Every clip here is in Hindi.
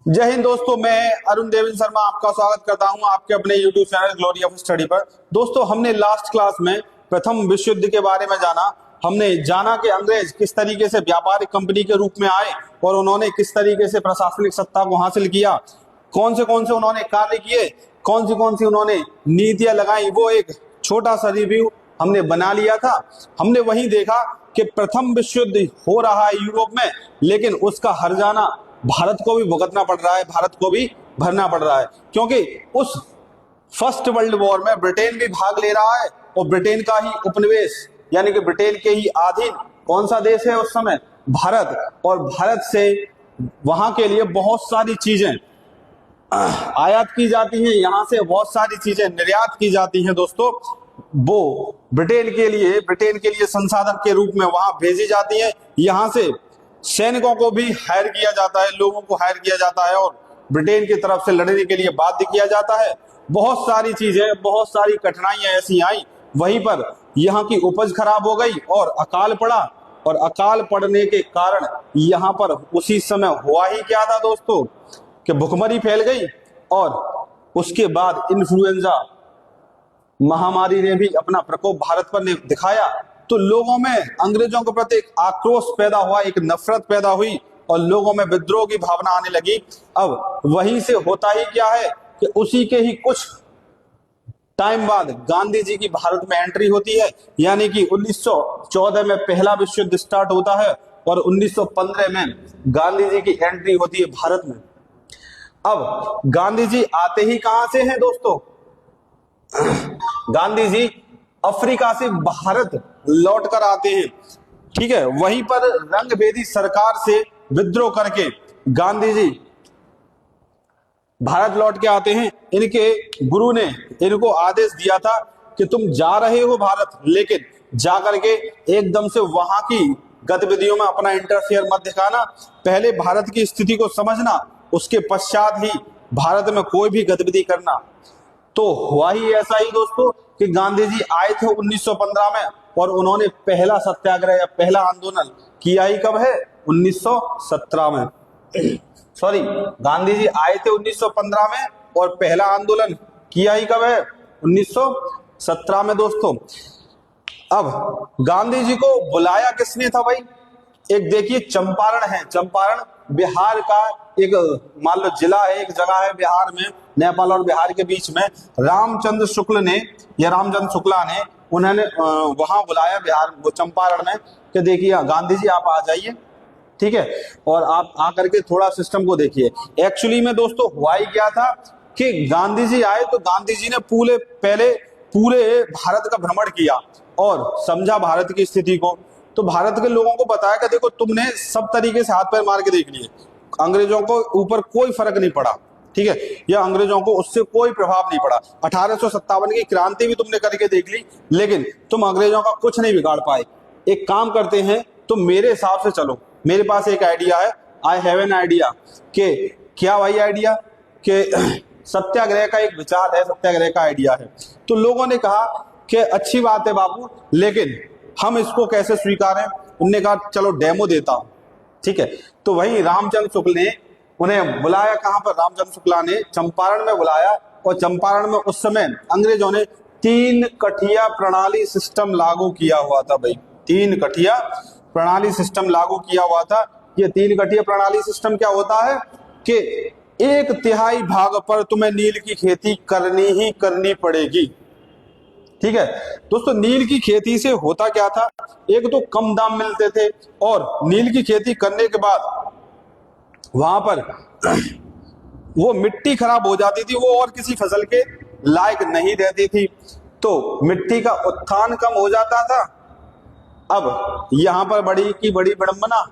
जय हिंद दोस्तों, मैं अरुण देवेंद्र शर्मा आपका स्वागत करता हूं आपके अपने YouTube channel glory of study पर। दोस्तों, हमने लास्ट क्लास में प्रथम विश्व युद्ध के बारे में जाना। हमने जाना कि अंग्रेज किस तरीके से व्यापारिक कंपनी के रूप में आए और उन्होंने किस तरीके से प्रशासनिक सत्ता को हासिल किया, कौन से उन्होंने कार्य किए, कौन सी उन्होंने नीतियां लगाई, वो एक छोटा सा रिव्यू हमने बना लिया था। हमने वही देखा कि प्रथम विश्व युद्ध हो रहा है यूरोप में, लेकिन उसका हर्जाना भारत को भी भुगतना पड़ रहा है, भारत को भी भरना पड़ रहा है, क्योंकि उस फर्स्ट वर्ल्ड वॉर में ब्रिटेन भी भाग ले रहा है और ब्रिटेन का ही उपनिवेश यानी कि ब्रिटेन के ही अधीन कौन सा देश है उस समय? भारत। और भारत से वहां के लिए बहुत सारी चीजें आयात की जाती हैं, यहां से बहुत सारी चीजें निर्यात की जाती हैं। दोस्तों, वो ब्रिटेन के लिए संसाधन के रूप में वहां भेजी जाती है। यहां से सैनिकों को भी हायर किया जाता है, लोगों को हायर किया जाता है और ब्रिटेन की तरफ से लड़ने के लिए बाध्य किया जाता है। बहुत सारी चीजें, बहुत सारी कठिनाइयां ऐसी आई, वहीं पर यहाँ की उपज खराब हो गई और अकाल पड़ा। और अकाल पड़ने के कारण यहाँ पर उसी समय हुआ ही क्या था दोस्तों कि भुखमरी फैल गई और उसके बाद इन्फ्लुएंजा महामारी ने भी अपना प्रकोप भारत पर दिखाया। तो लोगों में अंग्रेजों के प्रति एक आक्रोश पैदा हुआ, एक नफरत पैदा हुई और लोगों में विद्रोह की भावना आने लगी। अब वहीं से होता ही क्या है कि उसी के ही कुछ टाइम बाद गांधी जी की भारत में एंट्री होती है, यानी कि 1914 में पहला विश्व युद्ध स्टार्ट होता है और 1915 में गांधी जी की एंट्री होती है भारत में। अब गांधी जी आते ही कहां से हैं दोस्तों? गांधी जी अफ्रीका से भारत लौट कर आते हैं। ठीक है, वहीं पर रंगभेदी सरकार से विद्रोह करके गांधी जी भारत लौट के आते हैं। इनके गुरु ने इनको आदेश दिया था कि तुम जा रहे हो भारत, लेकिन जाकर के एकदम से वहां की गतिविधियों में अपना इंटरफेयर मत दिखाना, पहले भारत की स्थिति को समझना, उसके पश्चात ही भारत में कोई भी गतिविधि करना। तो हुआ ही ऐसा ही दोस्तों कि गांधी जी आए थे 1915 में और उन्होंने पहला सत्याग्रह या पहला आंदोलन किया ही कब है? 1917 में। सॉरी, गांधी जी आए थे 1915 में और पहला आंदोलन किया ही कब है? 1917 में दोस्तों। अब गांधी जी को बुलाया किसने था भाई? एक देखिए, चंपारण है, चंपारण बिहार का एक मान लो जिला है, एक जगह है बिहार में, नेपाल और बिहार के बीच में। रामचंद्र शुक्ला ने उन्होंने वहां बुलाया बिहार, वो चंपारण में, कि देखिए गांधी जी आप आ जाइए, ठीक है, और आप आकर के थोड़ा सिस्टम को देखिए। एक्चुअली में दोस्तों हुआ ही क्या था कि गांधी जी आए तो गांधी जी ने पूरे भारत का भ्रमण किया और समझा भारत की स्थिति को। तो भारत के लोगों को बताया कि देखो, तुमने सब तरीके से हाथ पैर मार के देख लिए, अंग्रेजों को ऊपर कोई फर्क नहीं पड़ा, ठीक है, या अंग्रेजों को उससे कोई प्रभाव नहीं पड़ा। 1857 की क्रांति भी तुमने करके देख ली, लेकिन तुम अंग्रेजों का कुछ नहीं बिगाड़ पाए। एक काम करते हैं, तुम मेरे हिसाब से चलो, मेरे पास एक आइडिया है, आई हैव एन आइडिया। के क्या भाई आइडिया? के सत्याग्रह का एक विचार है, सत्याग्रह का आइडिया है। तो लोगों ने कहा कि अच्छी बात है बाबू, लेकिन हम इसको कैसे स्वीकारें? उन्होंने कहा चलो डेमो देता हूं, ठीक है। तो वही रामचंद्र शुक्ल ने उन्हें बुलाया, कहां पर? रामचंद्र शुक्ला ने चंपारण में बुलाया और चंपारण में उस समय अंग्रेजों ने 3 कठिया प्रणाली सिस्टम लागू किया हुआ था भाई, 3 कठिया प्रणाली सिस्टम लागू किया हुआ था। ये 3 कठिया प्रणाली सिस्टम क्या होता है कि 1/3 भाग पर तुम्हें नील की खेती करनी ही करनी पड़ेगी, ठीक है दोस्तों। नील की खेती से होता क्या था? एक तो कम दाम मिलते थे और नील की खेती करने के बाद वहां पर वो मिट्टी खराब हो जाती थी, वो और किसी फसल के लायक नहीं रहती थी, तो मिट्टी का उत्थान कम हो जाता था। अब यहां पर बड़ी विडंबना,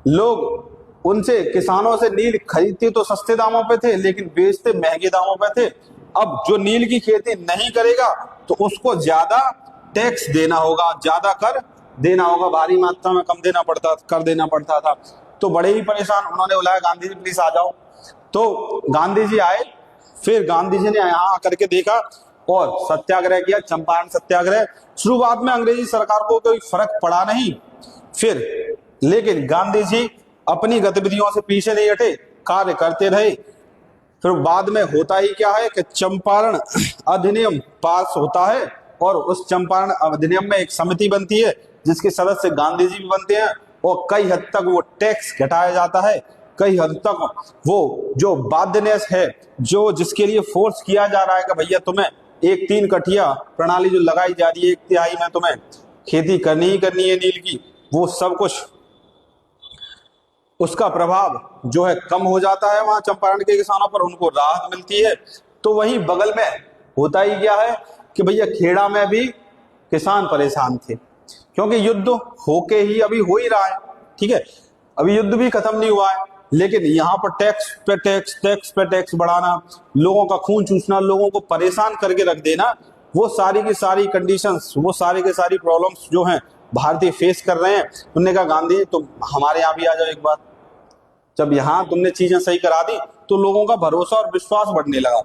लोग उनसे, किसानों से नील खरीदते तो सस्ते दामों पे थे, लेकिन बेचते महंगे दामों पे थे। अब जो नील की खेती नहीं करेगा तो उसको ज्यादा टैक्स देना होगा, ज्यादा कर देना होगा, भारी मात्रा में कर देना पड़ता था। तो बड़े ही परेशान, उन्होंने बुलाया गांधी जी प्लीज आ जाओ। तो गांधी जी आए, फिर गांधी जी ने यहाँ आकर के देखा और सत्याग्रह किया, चंपारण सत्याग्रह। शुरुआत में अंग्रेजी सरकार को कोई फर्क पड़ा नहीं, फिर लेकिन गांधी जी अपनी गतिविधियों से पीछे नहीं हटे, कार्य करते रहे। फिर बाद में होता ही क्या है कि चंपारण अधिनियम पास होता है और उस चंपारण अधिनियम में एक समिति बनती है जिसके सदस्य गांधी जी भी बनते हैं और कई हद तक वो टैक्स घटाया जाता है, कई हद तक वो जो बाध्यनेस है, जो जिसके लिए फोर्स किया जा रहा है कि भैया तुम्हें एक 3 कठिया प्रणाली जो लगाई जा रही है 1/3 में तुम्हें खेती करनी ही करनी है नील की, वो सब कुछ उसका प्रभाव जो है कम हो जाता है वहां चंपारण के किसानों पर, उनको राहत मिलती है। तो वहीं बगल में होता ही क्या है कि भैया खेड़ा में भी किसान परेशान थे, क्योंकि युद्ध होके ही अभी हो ही रहा है, ठीक है, अभी युद्ध भी खत्म नहीं हुआ है, लेकिन यहाँ पर टैक्स पे टैक्स, टैक्स पे टैक्स बढ़ाना, लोगों का खून चूसना, लोगों को परेशान करके रख देना, वो सारी की सारी कंडीशंस, वो सारी की सारी प्रॉब्लम्स जो हैं भारतीय फेस कर रहे हैं। उन्होंने कहा गांधी तुम हमारे यहाँ भी आ जाओ एक बार। जब यहाँ तुमने चीजें सही करा दी तो लोगों का भरोसा और विश्वास बढ़ने लगा।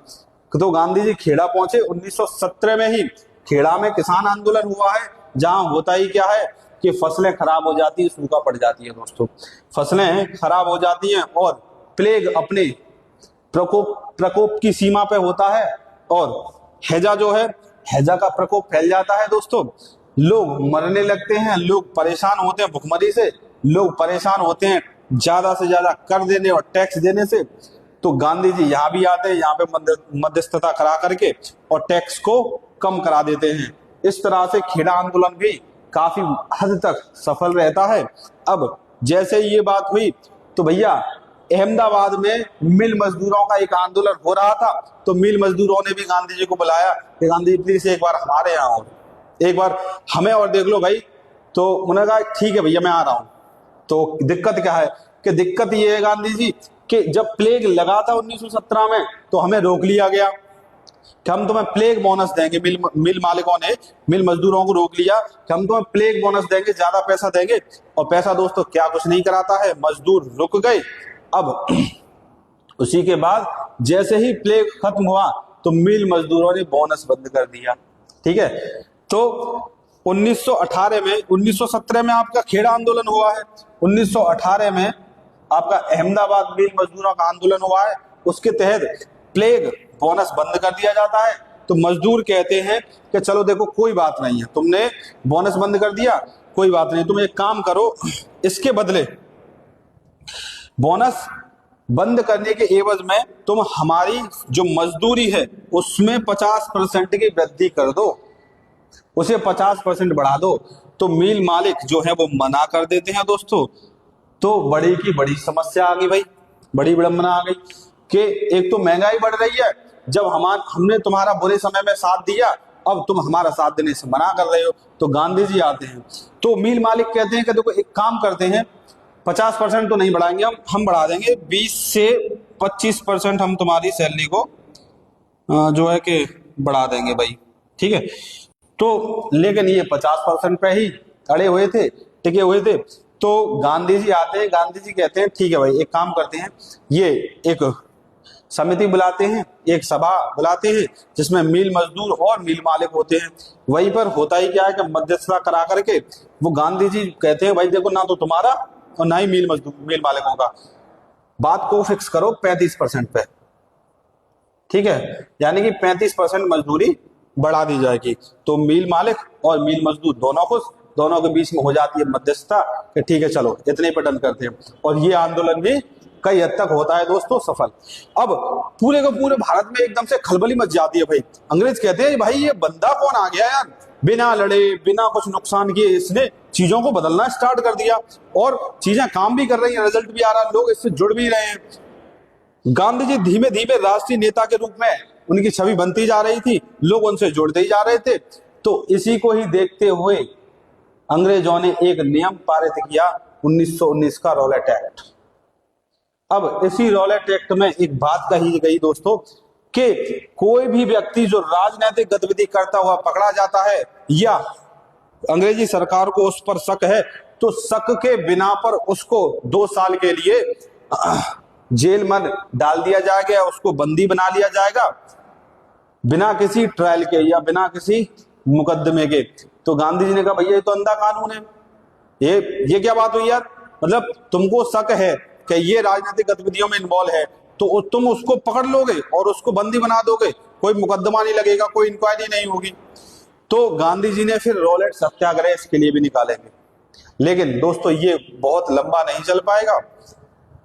तो गांधी जी खेड़ा पहुंचे। 1917 में ही खेड़ा में किसान आंदोलन हुआ है, जहां होता ही क्या है कि फसलें खराब हो जाती है, सूखा पड़ जाती है दोस्तों, फसलें खराब हो जाती हैं और प्लेग अपने प्रकोप की सीमा पे होता है और हैजा जो है, हैजा का प्रकोप फैल जाता है दोस्तों, लोग मरने लगते हैं, लोग परेशान होते हैं भुखमरी से, लोग परेशान होते हैं ज्यादा से ज्यादा कर देने और टैक्स देने से। तो गांधी जी यहाँ भी आते हैं, यहाँ पे मध्यस्थता करा करके और टैक्स को कम करा देते हैं। इस तरह से खेड़ा आंदोलन भी काफी हद तक सफल रहता है। अब जैसे ये बात हुई तो भैया अहमदाबाद में मिल मजदूरों का एक आंदोलन हो रहा था, तो मिल मजदूरों ने भी गांधी जी को बुलाया कि गांधी जी प्लीज एक बार हमारे यहाँ आओ, एक बार हमें और देख लो भाई। तो उन्होंने कहा ठीक है भैया मैं आ रहा हूँ। तो दिक्कत क्या है कि दिक्कत ये है गांधी जी कि जब प्लेग लगा था 1917 में तो हमें रोक लिया गया कि हम तुम्हें प्लेग बोनस देंगे। मिल मालिकों ने मिल मजदूरों को रोक लिया कि हम तुम्हें प्लेग बोनस देंगे, ज्यादा पैसा देंगे। और पैसा दोस्तों क्या कुछ नहीं कराता है, मजदूर रुक गए। अब उसी के बाद जैसे ही प्लेग खत्म हुआ तो मिल मजदूरों ने बोनस बंद कर दिया, ठीक है। तो 1918 में, 1917 में आपका खेड़ा आंदोलन हुआ है, 1918 में आपका अहमदाबाद मिल मजदूरों का आंदोलन हुआ है। उसके तहत प्लेग बोनस बंद कर दिया जाता है। तो मजदूर कहते हैं कि चलो देखो कोई बात नहीं है, तुमने बोनस बंद कर दिया, कोई बात नहीं, तुम एक काम करो, इसके बदले बोनस बंद करने के एवज में तुम हमारी जो मजदूरी है उसमें 50% की वृद्धि कर दो, उसे 50% बढ़ा दो। तो मिल मालिक जो है वो मना कर देते हैं दोस्तों। तो बड़ी की बड़ी समस्या आ गई भाई, बड़ी विडंबना आ गई कि एक तो महंगाई बढ़ रही है, जब हमने तुम्हारा बुरे समय में साथ दिया, अब तुम हमारा साथ देने से मना कर रहे हो। तो गांधी जी आते हैं, तो मिल मालिक कहते हैं कि देखो एक काम करते हैं, 50% तो नहीं बढ़ाएंगे हम बढ़ा देंगे 20 से 25% हम तुम्हारी सैलरी को जो है कि बढ़ा देंगे भाई, ठीक है। तो लेकिन ये 50% पे ही अड़े हुए थे, टिके हुए थे। तो गांधी जी आते हैं, गांधी जी कहते हैं ठीक है भाई एक काम करते हैं, ये एक समिति बुलाते हैं, एक सभा बुलाते हैं जिसमें मिल मजदूर और मिल मालिक होते हैं। वहीं पर होता ही क्या है कि मध्यस्थता करा करके वो गांधी जी कहते हैं भाई देखो ना तो तुम्हारा और ना ही मिल मालिकों का, बात को फिक्स करो 35% पे, ठीक है, यानी कि 35% मजदूरी बढ़ा दी जाएगी। तो मिल मालिक और मिल मजदूर दोनों के बीच में हो जाती है मध्यस्थता कि ठीक है चलो इतने पे डन करते हैं। और ये आंदोलन भी कई हद तक होता है दोस्तों सफल। अब पूरे के पूरे भारत में एकदम से खलबली मच जाती है भाई। अंग्रेज कहते हैं भाई ये बंदा कौन आ गया यार, बिना लड़े बिना कुछ नुकसान किए इसने चीजों को बदलना स्टार्ट कर दिया और चीजें काम भी कर रही हैं, रिजल्ट भी आ रहा है, लोग इससे जुड़ भी रहे हैं। गांधी जी धीमे धीमे राष्ट्रीय नेता के रूप में उनकी छवि बनती जा रही थी, लोग उनसे जुड़ते ही जा रहे थे। तो इसी को ही देखते हुए अंग्रेजों ने एक नियम पारित किया 1919 का रॉलेट एक्ट। अब इसी रॉलेट एक्ट में एक बात कही गई दोस्तों कि कोई भी व्यक्ति जो राजनीतिक गतिविधि करता हुआ पकड़ा जाता है या अंग्रेजी सरकार को उस पर शक है तो शक के बिना पर उसको 2 साल के लिए जेल में डाल दिया जाएगा, उसको बंदी बना लिया जाएगा बिना किसी ट्रायल के या बिना किसी मुकदमे के। तो गांधी जी ने कहा भैया ये तो अंधा कानून है, ये क्या बात हुई यार, मतलब तुमको शक है कि ये राजनीतिक गतिविधियों में इन्वॉल्व है, तो तुम उसको पकड़ लोगे और उसको बंदी बना दोगे, कोई मुकदमा नहीं लगेगा, कोई इंक्वायरी नहीं होगी। तो गांधी जी ने फिर रॉलेट सत्याग्रह इसके लिए भी निकालेंगे। लेकिन दोस्तों ये बहुत लंबा नहीं चल पाएगा।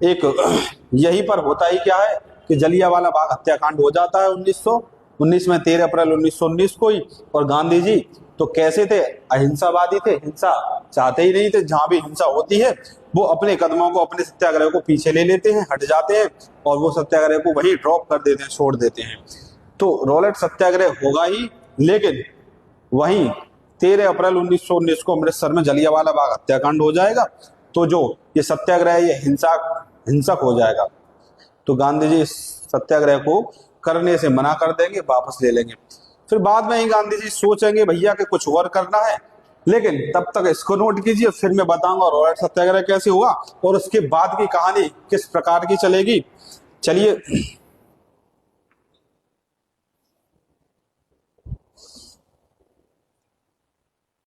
एक यहीं पर होता ही क्या है कि जलियांवाला बाग हत्याकांड हो जाता है 1919 में, 13 अप्रैल 1919 को ही। और गांधी जी तो कैसे थे, अहिंसावादी थे, हिंसा चाहते ही नहीं थे। जहां भी हिंसा होती है वो अपने कदमों को, अपने सत्याग्रह को पीछे ले लेते हैं, हट जाते हैं और वो सत्याग्रह को वहीं ड्रॉप कर देते हैं, छोड़ देते हैं। तो रॉलेट सत्याग्रह होगा ही, लेकिन वहीं 13 अप्रैल 1919 को अमृतसर में जलियांवाला बाग हत्याकांड हो जाएगा। तो जो ये सत्याग्रह है ये हिंसक हो जाएगा। तो गांधी जी इस सत्याग्रह को करने से मना कर देंगे, वापस ले लेंगे। फिर बाद में ही गांधी जी सोचेंगे भैया कि कुछ और करना है, लेकिन तब तक इसको नोट कीजिए, फिर मैं बताऊंगा रॉलेट सत्याग्रह कैसे हुआ और उसके बाद की कहानी किस प्रकार की चलेगी। चलिए